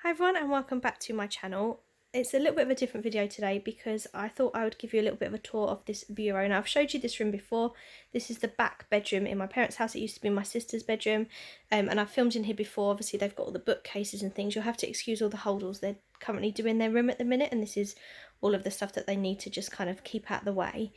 Hi everyone and welcome back to my channel. It's a little bit of a different video today because I thought I would give you a little bit of a tour of this bureau. Now I've showed you this room before. This is the back bedroom in my parents' house. It used to be my sister's bedroom and I've filmed in here before. Obviously they've got all the bookcases and things. You'll have to excuse all the holdalls they're currently doing in their room at the minute, and this is all of the stuff that they need to just kind of keep out of the way.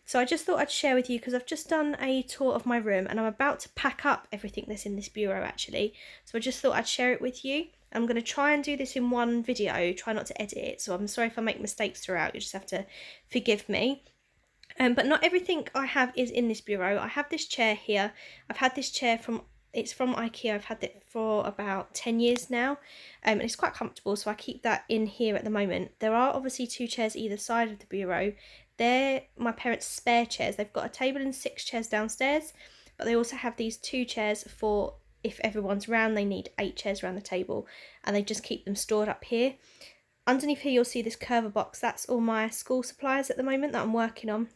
So I just thought I'd share with you because I've just done a tour of my room and I'm about to pack up everything that's in this bureau actually. So I just thought I'd share it with you. I'm going to try and do this in one video, try not to edit it, so I'm sorry if I make mistakes throughout, you just have to forgive me. But not everything I have is in this bureau. I have this chair here. I've had this chair it's from IKEA. I've had it for about 10 years now, and it's quite comfortable, so I keep that in here at the moment. There are obviously two chairs either side of the bureau. They're my parents' spare chairs. They've got a table and 6 chairs downstairs, but they also have these 2 chairs for if everyone's round. They need 8 chairs around the table, and they just keep them stored up here. Underneath here you'll see this curver box. That's all my school supplies at the moment that I'm working on.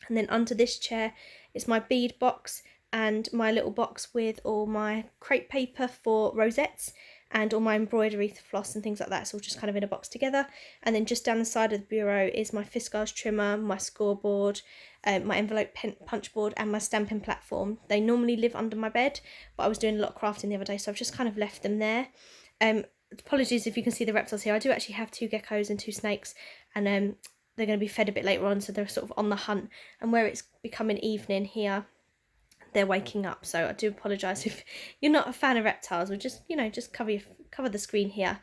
And then under this chair is my bead box and my little box with all my crepe paper for rosettes and all my embroidery floss and things like that. It's all just kind of in a box together. And then just down the side of the bureau is my Fiskars trimmer, my scoreboard, my envelope punch board and my stamping platform. They normally live under my bed, but I was doing a lot of crafting the other day, so I've just kind of left them there. Apologies if you can see the reptiles here. I do actually have 2 geckos and 2 snakes, and they're going to be fed a bit later on, so they're sort of on the hunt. And where it's becoming evening here, they're waking up, so I do apologise if you're not a fan of reptiles. We'll just, just cover the screen here.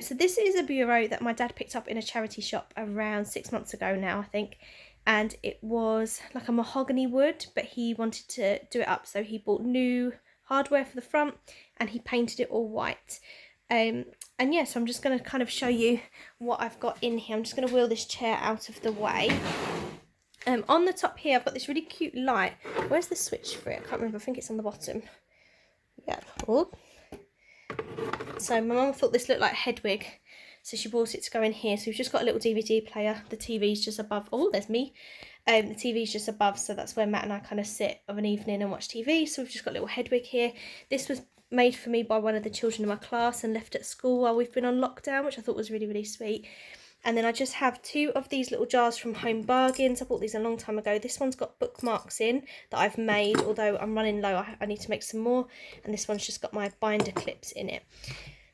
So this is a bureau that my dad picked up in a charity shop around 6 months ago now, I think. And it was like a mahogany wood, but he wanted to do it up, so he bought new hardware for the front and he painted it all white. And yes, I'm just going to kind of show you what I've got in here. I'm just going to wheel this chair out of the way. On the top here, I've got this really cute light. Where's the switch for it? I can't remember. I think it's on the bottom. Yeah. Oh. So my mum thought this looked like Hedwig, so she bought it to go in here. So we've just got a little DVD player. The TV's just above. Oh, there's me. The TV's just above, so that's where Matt and I kind of sit of an evening and watch TV. So we've just got a little Hedwig here. This was made for me by one of the children in my class and left at school while we've been on lockdown, which I thought was really, really sweet. And then I just have 2 of these little jars from Home Bargains. I bought these a long time ago. This one's got bookmarks in that I've made, although I'm running low. I need to make some more. And this one's just got my binder clips in it.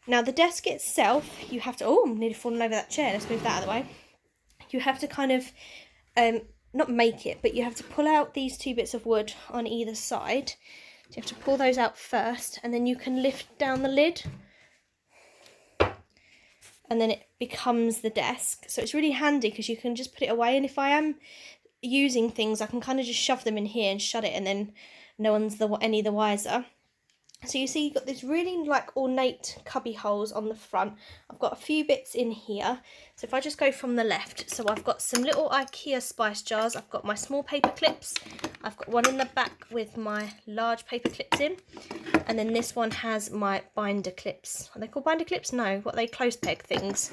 Now the desk itself, you have to... Oh, I'm nearly falling over that chair. Let's move that out of the way. You have to kind of... not make it, but you have to pull out these 2 bits of wood on either side. So you have to pull those out first, and then you can lift down the lid, and then it becomes the desk. So it's really handy because you can just put it away, and if I am using things, I can kind of just shove them in here and shut it, and then no one's any the wiser. So you see you've got this really like ornate cubby holes on the front. I've got a few bits in here. So if I just go from the left, so I've got some little IKEA spice jars. I've got my small paper clips. I've got one in the back with my large paper clips in. And then this one has my binder clips. Are they called binder clips? No, what are they? Close peg things.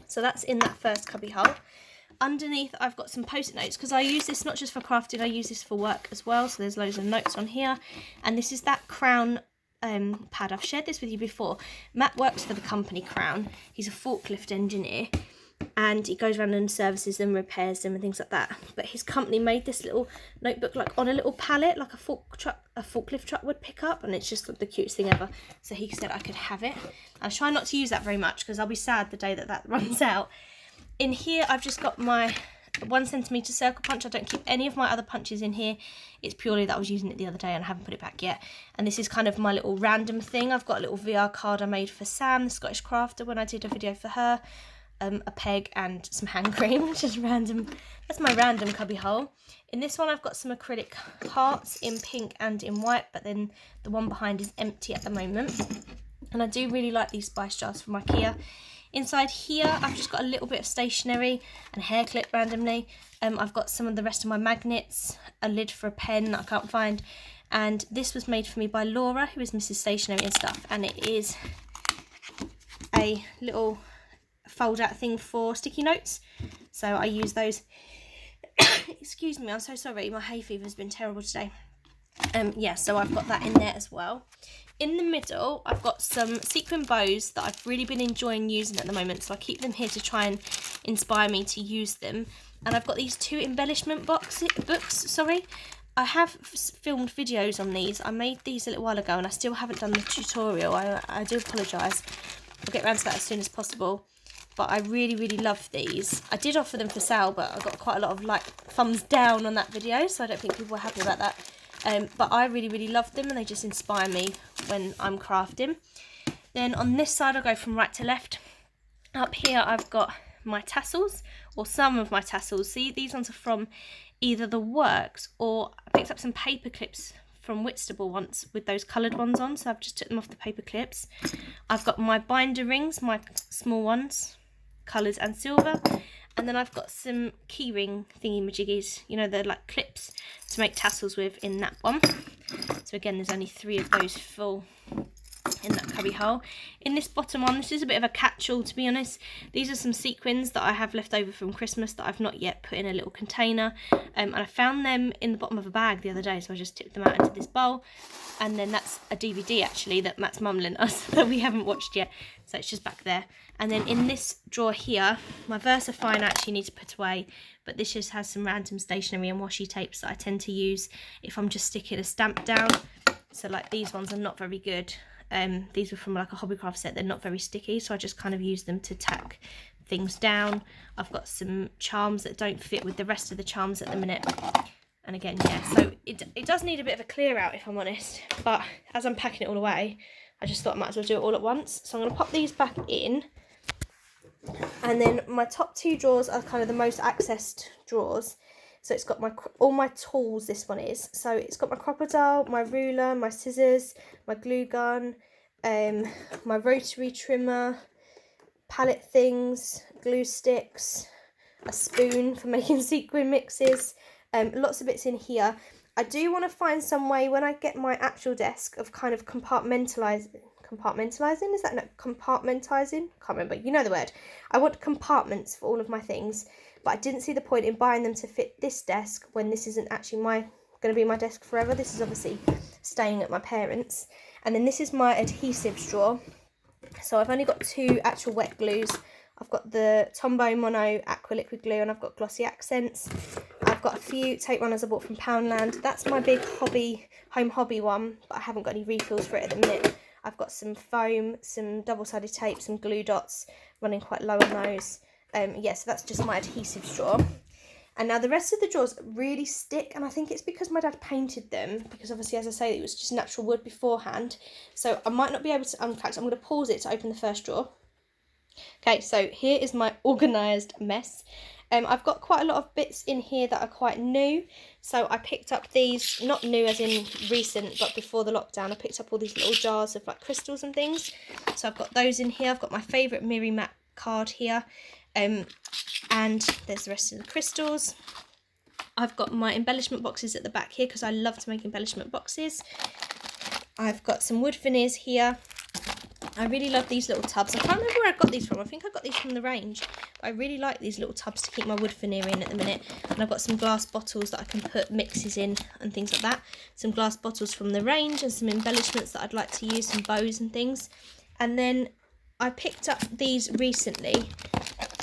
So that's in that first cubby hole. Underneath I've got some post-it notes because I use this not just for crafting, I use this for work as well. So there's loads of notes on here. And this is that Crown pad. I've shared this with you before. Matt works for the company Crown. He's a forklift engineer and he goes around and services them, repairs them and things like that. But his company made this little notebook like on a little pallet, like a forklift truck would pick up, and it's just the cutest thing ever. So he said I could have it. I try not to use that very much because I'll be sad the day that runs out. In here I've just got my 1 centimetre circle punch. I don't keep any of my other punches in here. It's purely that I was using it the other day and I haven't put it back yet. And this is kind of my little random thing. I've got a little VR card I made for Sam, the Scottish crafter, when I did a video for her. A peg and some hand cream, just random. That's my random cubby hole. In this one I've got some acrylic hearts in pink and in white, but then the one behind is empty at the moment. And I do really like these spice jars from IKEA. Inside here, I've just got a little bit of stationery and hair clip randomly. I've got some of the rest of my magnets, a lid for a pen that I can't find. And this was made for me by Laura, who is Mrs. Stationery and stuff. And it is a little fold-out thing for sticky notes. So I use those. Excuse me, I'm so sorry. My hay fever's been terrible today. Yeah, so I've got that in there as well. In the middle, I've got some sequin bows that I've really been enjoying using at the moment, so I keep them here to try and inspire me to use them. And I've got these 2 embellishment books. I have filmed videos on these. I made these a little while ago and I still haven't done the tutorial. I do apologise. I'll get around to that as soon as possible. But I really, really love these. I did offer them for sale, but I got quite a lot of like thumbs down on that video, so I don't think people were happy about that. But I really, really love them and they just inspire me when I'm crafting. Then on this side, I'll go from right to left. Up here, I've got my tassels, or some of my tassels. See, these ones are from either The Works, or I picked up some paper clips from Whitstable once with those coloured ones on, so I've just took them off the paper clips. I've got my binder rings, my small ones, coloured and silver. And then I've got some keyring thingy-majiggies, you know, they're like clips to make tassels with in that one. So again, there's only 3 of those full in that cubby hole. In this bottom one, this is a bit of a catch-all, to be honest. These are some sequins that I have left over from Christmas that I've not yet put in a little container. And I found them in the bottom of a bag the other day, so I just tipped them out into this bowl. And then that's a DVD actually that Matt's mum lent us that we haven't watched yet, so it's just back there. And then in this drawer here, my VersaFine I actually need to put away, but this just has some random stationery and washi tapes that I tend to use if I'm just sticking a stamp down. So like these ones are not very good. These were from like a Hobbycraft set, they're not very sticky, so I just kind of use them to tack things down. I've got some charms that don't fit with the rest of the charms at the minute. And again, yeah, so it does need a bit of a clear out if I'm honest, but as I'm packing it all away, I just thought I might as well do it all at once. So I'm going to pop these back in. And then my top 2 drawers are kind of the most accessed drawers. So it's got all my tools, this one is. So it's got my crocodile, my ruler, my scissors, my glue gun, my rotary trimmer, palette things, glue sticks, a spoon for making sequin mixes. Lots of bits in here. I do want to find some way when I get my actual desk of kind of compartmentalising, is that no, compartmentising? Can't remember, you know the word. I want compartments for all of my things, but I didn't see the point in buying them to fit this desk when this isn't actually going to be my desk forever. This is obviously staying at my parents'. And then this is my adhesives drawer. So I've only got 2 actual wet glues. I've got the Tombow Mono Aqua Liquid Glue and I've got Glossy Accents. I've got a few tape runners I bought from Poundland. That's my big home hobby one, but I haven't got any refills for it at the minute. I've got some foam, some double-sided tape, some glue dots, running quite low on those. Yeah, so that's just my adhesives drawer. And now the rest of the drawers really stick, and I think it's because my dad painted them, because obviously, as I say, it was just natural wood beforehand. So I might not be able to unpack, so I'm going to pause it to open the first drawer. Okay, so here is my organised mess. I've got quite a lot of bits in here that are quite new. So I picked up these, not new as in recent, but before the lockdown, I picked up all these little jars of like crystals and things. So I've got those in here. I've got my favourite Miri Mac card here. And there's the rest of the crystals. I've got my embellishment boxes at the back here because I love to make embellishment boxes. I've got some wood veneers here. I really love these little tubs. I can't remember where I got these from. I think I got these from the range. But I really like these little tubs to keep my wood veneer in at the minute. And I've got some glass bottles that I can put mixes in and things like that. Some glass bottles from the range and some embellishments that I'd like to use, some bows and things. And then I picked up these recently,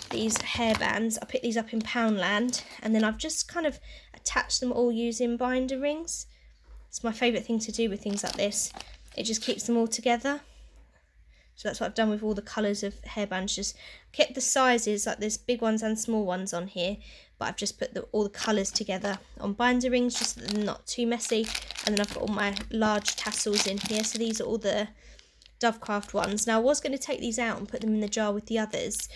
these hairbands. I picked these up in Poundland. And then I've just kind of attached them all using binder rings. It's my favourite thing to do with things like this. It just keeps them all together. So that's what I've done with all the colours of hairbands. Just kept the sizes, like there's big ones and small ones on here. But I've just put all the colours together on binder rings, just so they're not too messy. And then I've got all my large tassels in here. So these are all the Dovecraft ones. Now I was going to take these out and put them in the jar with the others.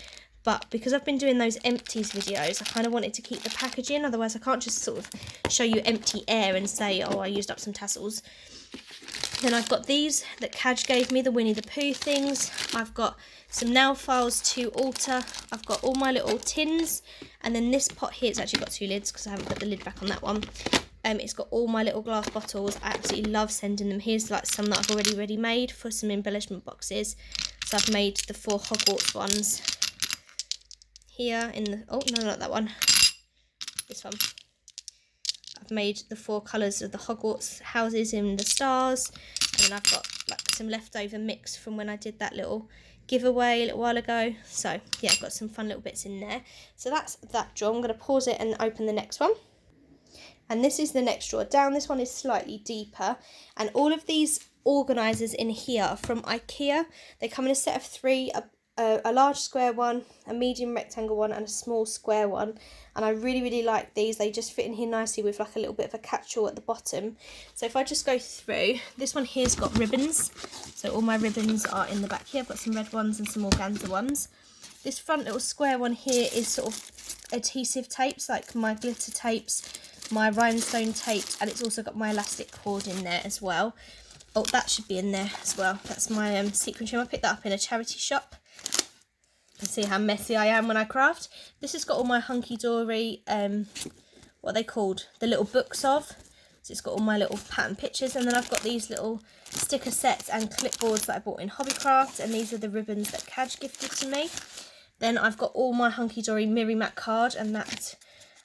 But because I've been doing those empties videos, I kind of wanted to keep the packaging. Otherwise I can't just sort of show you empty air and say, oh, I used up some tassels. Then I've got these that Kaj gave me, the Winnie the Pooh things. I've got some nail files to alter. I've got all my little tins. And then this pot here, it's actually got 2 lids because I haven't put the lid back on that one. It's got all my little glass bottles. I absolutely love sending them. Here's like some that I've already ready made for some embellishment boxes. So I've made the 4 Hogwarts ones here in the, oh no, not that one. This one. I've made the 4 colours of the Hogwarts houses in the stars. And then I've got like some leftover mix from when I did that little giveaway a little while ago. So yeah, I've got some fun little bits in there. So that's that drawer. I'm going to pause it and open the next one. And this is the next drawer down. This one is slightly deeper. And all of these organisers in here are from IKEA. They come in a set of 3, a large square one, a medium rectangle one, and a small square one. And I really like these. They just fit in here nicely with like a little bit of a catch-all at the bottom. So if I just go through, this one here's got ribbons. So all my ribbons are in the back here. I've got some red ones and some organza ones. This front little square one here is sort of adhesive tapes, like my glitter tapes, my rhinestone tapes, and it's also got my elastic cord in there as well. Oh, that should be in there as well. That's my sequin trim. I picked that up in a charity shop. You can see how messy I am when I craft. This has got all my hunky-dory, what are they called? The little books of. So it's got all my little pattern pictures, and then I've got these little sticker sets and clipboards that I bought in Hobbycraft, and these are the ribbons that Kaj gifted to me. Then I've got all my hunky-dory Miri Mac card, and that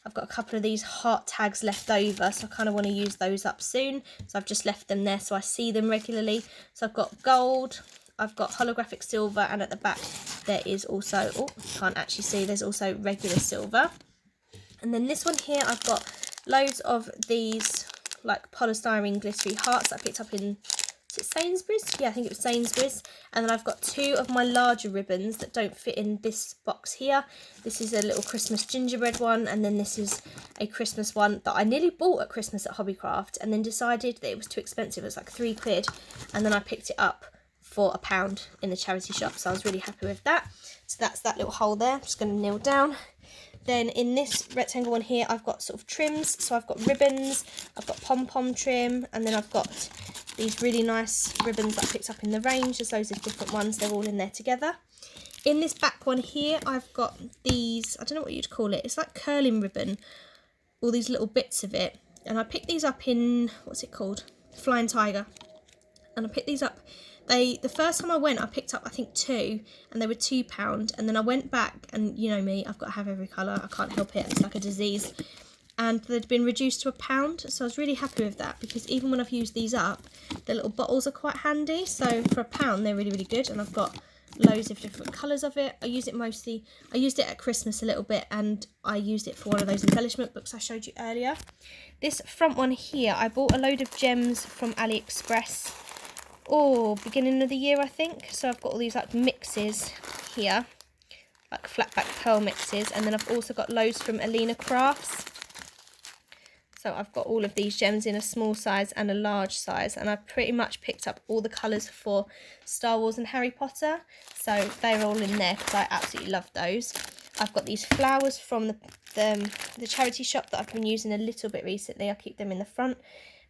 I've got a couple of these heart tags left over, so I kind of want to use those up soon. So I've just left them there so I see them regularly. So I've got gold, I've got holographic silver, and at the back there is also, oh, can't actually see, there's also regular silver. And then this one here, I've got loads of these like polystyrene glittery hearts that I picked up in, is it Sainsbury's? Yeah, I think it was Sainsbury's. And then I've got 2 of my larger ribbons that don't fit in this box here. This is a little Christmas gingerbread one, and then this is a Christmas one that I nearly bought at Christmas at Hobbycraft and then decided that it was too expensive. It was like £3, and then I picked it up for £1 in the charity shop, so I was really happy with that. So that's that little hole there. I'm just going to kneel down. Then in this rectangle one here, I've got sort of trims. So I've got ribbons, I've got pom-pom trim, and then I've got these really nice ribbons that I picked up in the range. There's loads of different ones. They're all in there together. In this back one here, I've got these, I don't know what you'd call it. It's like curling ribbon, all these little bits of it. And I picked these up in, what's it called? Flying Tiger. And I picked these up. The first time I went, I picked up, I think 2, and they were £2. And then I went back, and you know me, I've got to have every colour. I can't help it. It's like a disease. And they'd been reduced to £1. So I was really happy with that, because even when I've used these up, the little bottles are quite handy. So for £1, they're really good. And I've got loads of different colours of it. I used it at Christmas a little bit, and I used it for one of those embellishment books I showed you earlier. This front one here, I bought a load of gems from AliExpress. Beginning of the year, I think. So I've got all these like mixes here, like flat back pearl mixes, and then I've also got loads from Alina Crafts. So I've got all of these gems in a small size and a large size, and I've pretty much picked up all the colours for Star Wars and Harry Potter. So they're all in there because I absolutely love those. I've got these flowers from the charity shop that I've been using a little bit recently. I keep them in the front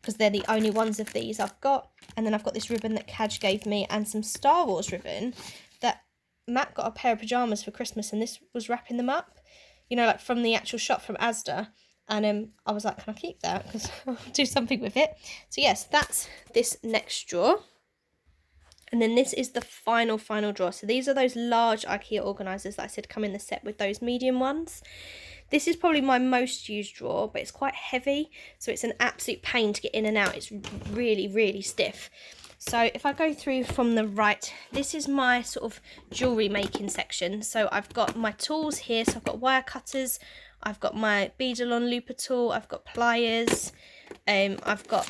because they're the only ones of these I've got. And then I've got this ribbon that Kaj gave me, and some Star Wars ribbon that Matt got a pair of pyjamas for Christmas, and this was wrapping them up, you know, like from the actual shop from Asda. And I was like, can I keep that? Because I'll do something with it. So yes, that's this next drawer. And then this is the final drawer. So these are those large IKEA organisers that I said come in the set with those medium ones. This is probably my most used drawer, but it's quite heavy, so it's an absolute pain to get in and out. It's really stiff. So if I go through from the right, this is my sort of jewellery making section. So I've got my tools here. So I've got wire cutters, I've got my Beadalon looper tool, I've got pliers, I've got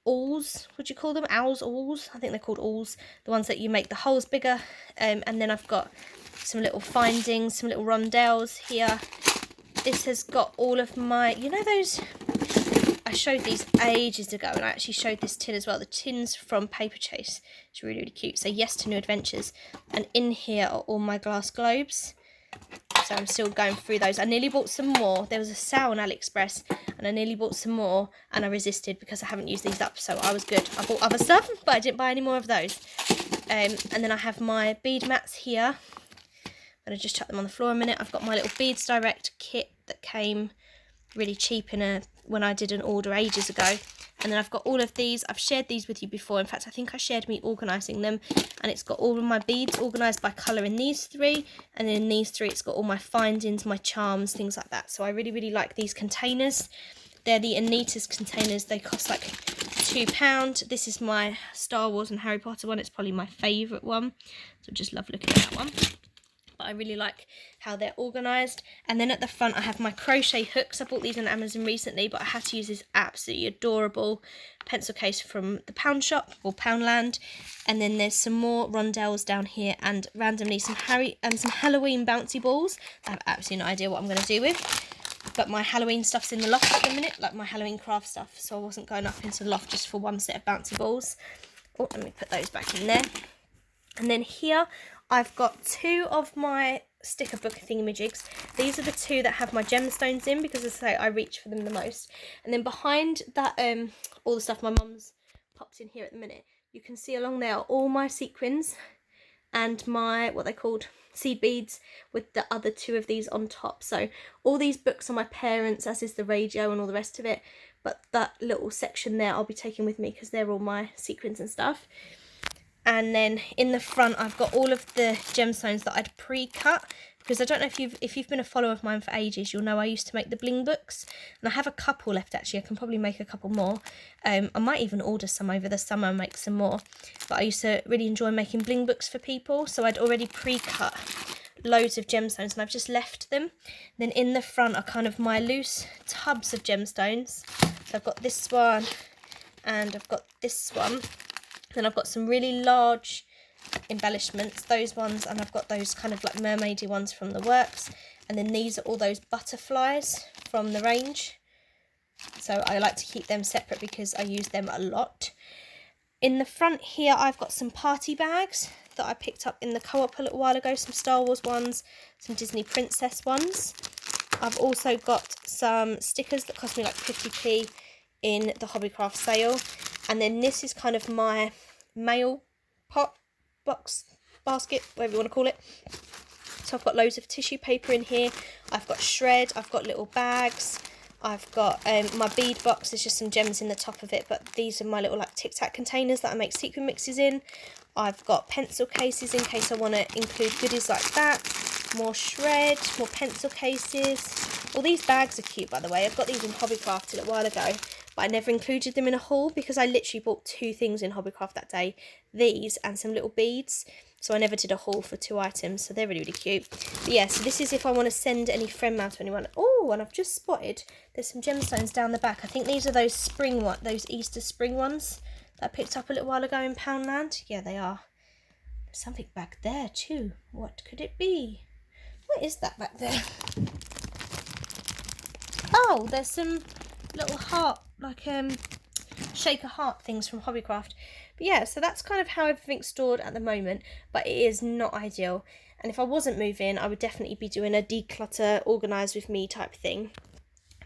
awls, would you call them? Awls? I think they're called awls. The ones that you make the holes bigger. And then I've got some little findings, some little rondelles here. This has got all of my, you know those, I showed these ages ago, and I actually showed this tin as well. The tins from Paper Chase. It's really cute. So yes to new adventures. And in here are all my glass globes. So I'm still going through those. I nearly bought some more. There was a sale on AliExpress, and I nearly bought some more, and I resisted because I haven't used these up, so I was good. I bought other stuff, but I didn't buy any more of those. And then I have my bead mats here. I'm going to just chuck them on the floor a minute. I've got my little Beads Direct kit that came really cheap when I did an order ages ago. And then I've got all of these. I've shared these with you before. In fact, I think I shared me organising them. And it's got all of my beads organised by colour in these 3. And in these 3, it's got all my findings, my charms, things like that. So I really like these containers. They're the Anita's containers. They cost like £2. This is my Star Wars and Harry Potter one. It's probably my favourite one. So I just love looking at that one. But I really like how they're organised. And then at the front I have my crochet hooks. I bought these on Amazon recently, but I had to use this absolutely adorable pencil case from the Pound Shop or Poundland. And then there's some more rondelles down here, and randomly some Halloween bouncy balls. I have absolutely no idea what I'm going to do with. But my Halloween stuff's in the loft at the minute, like my Halloween craft stuff. So I wasn't going up into the loft just for one set of bouncy balls. Oh, let me put those back in there. And then here I've got 2 of my sticker book thingamajigs. These are the 2 that have my gemstones in, because as I say, I reach for them the most. And then behind that, all the stuff my mum's popped in here at the minute, you can see along there all my sequins and my, what they called, seed beads, with the other 2 of these on top. So all these books are my parents', as is the radio and all the rest of it. But that little section there I'll be taking with me, because they're all my sequins and stuff. And then in the front I've got all of the gemstones that I'd pre-cut, because I don't know if you've been a follower of mine for ages, you'll know I used to make the bling books, and I have a couple left actually. I can probably make a couple more. I might even order some over the summer and make some more. But I used to really enjoy making bling books for people, so I'd already pre-cut loads of gemstones and I've just left them. Then in the front are kind of my loose tubs of gemstones. So I've got this one and I've got this one. Then I've got some really large embellishments, those ones, and I've got those kind of like mermaidy ones from the works. And then these are all those butterflies from the range. So I like to keep them separate because I use them a lot. In the front here I've got some party bags that I picked up in the co-op a little while ago, some Star Wars ones, some Disney Princess ones. I've also got some stickers that cost me like 50p in the Hobbycraft sale. And then this is kind of my mail pot, box, basket, whatever you want to call it. So I've got loads of tissue paper in here. I've got shred, I've got little bags. I've got my bead box, there's just some gems in the top of it, but these are my little like Tic Tac containers that I make sequin mixes in. I've got pencil cases in case I want to include goodies like that. More shred, more pencil cases. All these bags are cute, by the way. I've got these in Hobbycraft a little while ago, but I never included them in a haul because I literally bought 2 things in Hobbycraft that day. These and some little beads. So I never did a haul for 2 items, so they're really, really cute. But yeah, so this is if I want to send any friend mail to anyone. Oh, and I've just spotted there's some gemstones down the back. I think these are those those Easter spring ones that I picked up a little while ago in Poundland. Yeah, they are. There's something back there too. What could it be? What is that back there? Oh, there's some little heart, like shaker heart things from Hobbycraft. But yeah, so that's kind of how everything's stored at the moment, but it is not ideal. And if I wasn't moving, I would definitely be doing a declutter, organise with me type thing.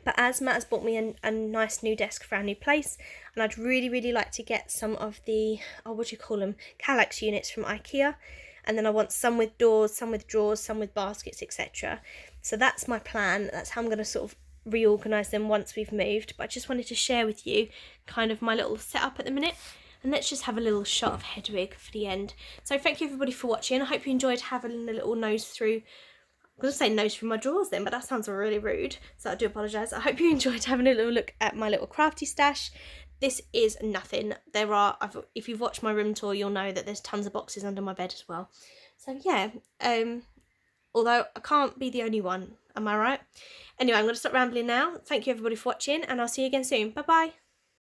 But as Matt has bought me a nice new desk for our new place, and I'd really, really like to get some of the, what do you call them, Kallax units from IKEA. And then I want some with doors, some with drawers, some with baskets, etc. So that's my plan. That's how I'm going to sort of reorganise them once we've moved. But I just wanted to share with you kind of my little setup at the minute. And let's just have a little shot of Hedwig for the end. So thank you everybody for watching. I hope you enjoyed having a little nose through. I'm going to say nose through my drawers then, but that sounds really rude. So I do apologise. I hope you enjoyed having a little look at my little crafty stash. This is nothing. If you've watched my room tour, you'll know that there's tons of boxes under my bed as well. So yeah, although I can't be the only one, am I right? Anyway, I'm going to stop rambling now. Thank you everybody for watching, and I'll see you again soon. Bye bye.